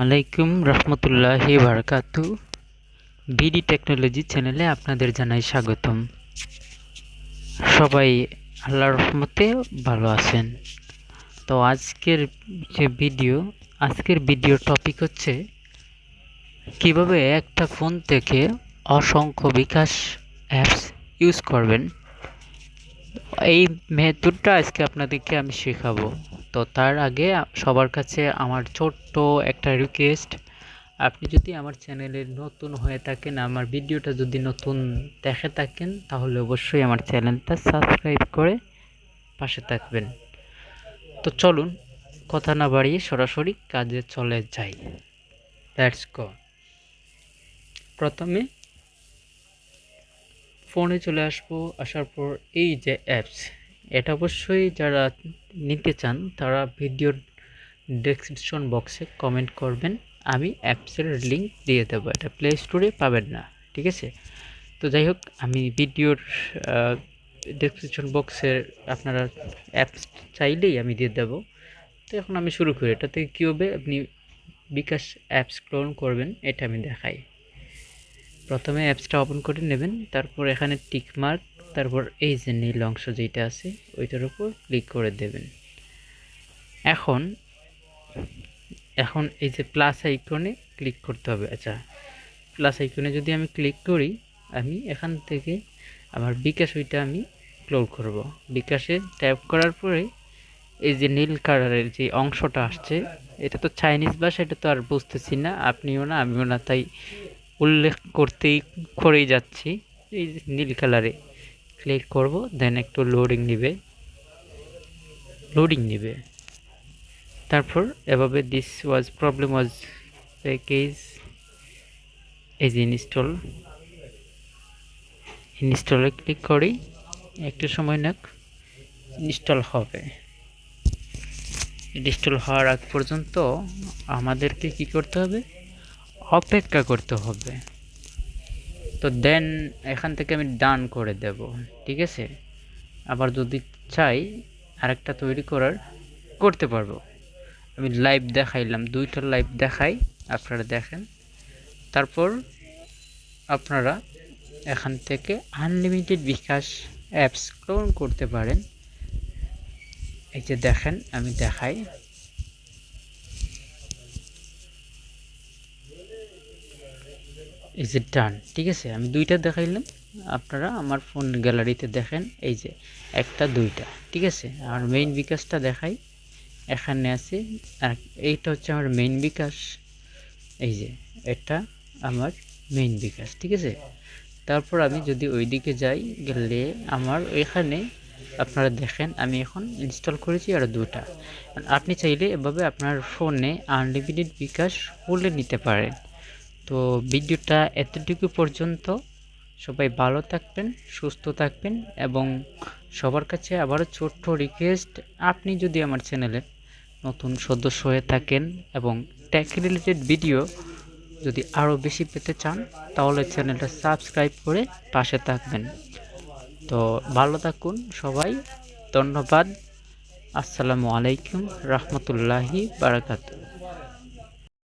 আলাইকুম রহমতুল্লাহি বারাকাতু। বিডি টেকনোলজি চ্যানেলে আপনাদের জানাই স্বাগতম। সবাই আল্লাহর রহমতে ভালো আছেন। তো আজকের ভিডিও টপিক হচ্ছে কিভাবে একটা ফোন থেকে অসংখ্য বিকাশ অ্যাপস ইউজ করবেন। এই মেথডটা আজকে আপনাদেরকে আমি শেখাবো। তো তার আগে সবার কাছে আমার ছোট্ট একটা রিকোয়েস্ট, আপনি যদি আমার চ্যানেলে নতুন হয়ে থাকেন, আমার ভিডিওটা যদি নতুন দেখে থাকেন, তাহলে অবশ্যই আমার চ্যানেলটা সাবস্ক্রাইব করে পাশে থাকবেন। তো চলুন কথা না বাড়িয়ে সরাসরি কাজে চলে যাই। Let's go. প্রথমে ফোনে চলে আসবো। আসার পর এই যে অ্যাপস, এটা অবশ্যই যারা নিতে চান তারা ভিডিওর ডেসক্রিপশন বক্সে কমেন্ট করবেন, আমি অ্যাপসের লিঙ্ক দিয়ে দেবো। এটা প্লে স্টোরে পাবেন না, ঠিক আছে? তো যাই হোক, আমি ভিডিওর ডেসক্রিপশন বক্সের আপনারা অ্যাপস চাইলেই আমি দিয়ে দেবো। তো এখন আমি শুরু করি। এটা থেকে কী হবে, আপনি বিকাশ অ্যাপস ক্লোন করবেন, এটা আমি দেখাই। প্রথমে অ্যাপসটা ওপেন করে নেবেন, তারপর এখানে টিক মার্ক, তারপর এই যে নীল অংশ যেটা আছে ওইটার উপর ক্লিক করে দেবেন। এখন এই যে প্লাস আইকনে ক্লিক করতে হবে। আচ্ছা, প্লাস আইকনে যদি আমি ক্লিক করি, আমি এখান থেকে আমার বিকাশ ওইটা আমি ক্লোন করব। বিকাশে ট্যাপ করার পরে এই যে নীল কালারের যে অংশটা আসছে, এটা তো চাইনিজ ভাষা, এটা তো আর বুঝতেছি না, আপনিও না আমিও না, তাই উল্লেখ করেই যাচ্ছি। এই যে নীল কালারে ক্লিক করব, দেন একটু লোডিং নিবে। তারপর এভাবে this was problem was package এই ইনস্টলে ক্লিক করি, একটু সময় নাক ইনস্টল হবে। ইনস্টল হওয়ার আগ পর্যন্ত আমাদেরকে কি করতে হবে, অপেক্ষা করতে হবে। তো দেন এখান থেকে আমি ডান করে দেব, ঠিক আছে? আবার যদি চাই আরেকটা তৈরি করতে পারবো। আমি লাইভ দেখাইলাম, দুইটা লাইভ দেখাই, আপনারা দেখেন। তারপর আপনারা এখান থেকে আনলিমিটেড বিকাশ অ্যাপস ক্লোন করতে পারেন। এই যে দেখেন, আমি দেখাই। এই যে ডান, ঠিক আছে? আমি দুইটা দেখাইলাম, আপনারা আমার ফোন গ্যালারিতে দেখেন, এই যে একটা দুইটা, ঠিক আছে? আর মেইন বিকাশটা দেখাই, এখানে আছে। আর এইটা হচ্ছে আমার মেইন বিকাশ, এই যে এটা আমার মেইন বিকাশ, ঠিক আছে? তারপর আমি যদি ওইদিকে যাই, গেলে আমার এখানে আপনারা দেখেন আমি এখন ইনস্টল করেছি আর দুটা। আপনি চাইলে এভাবে আপনার ফোনে আনলিমিটেড বিকাশ খুলে নিতে পারেন। তো ভিডিওটা এতটুকু পর্যন্ত। সবাই ভালো থাকবেন, সুস্থ থাকবেন, এবং সবার কাছে আবারও ছোট্ট রিকোয়েস্ট, আপনি যদি আমার চ্যানেলে নতুন সদস্য হয়ে থাকেন এবং টেক রিলেটেড ভিডিও যদি আরও বেশি পেতে চান, তাহলে চ্যানেলটা সাবস্ক্রাইব করে পাশে থাকবেন। তো ভালো থাকুন সবাই, ধন্যবাদ। আসসালামু আলাইকুম রহমতুল্লাহি বারাকাতুহু।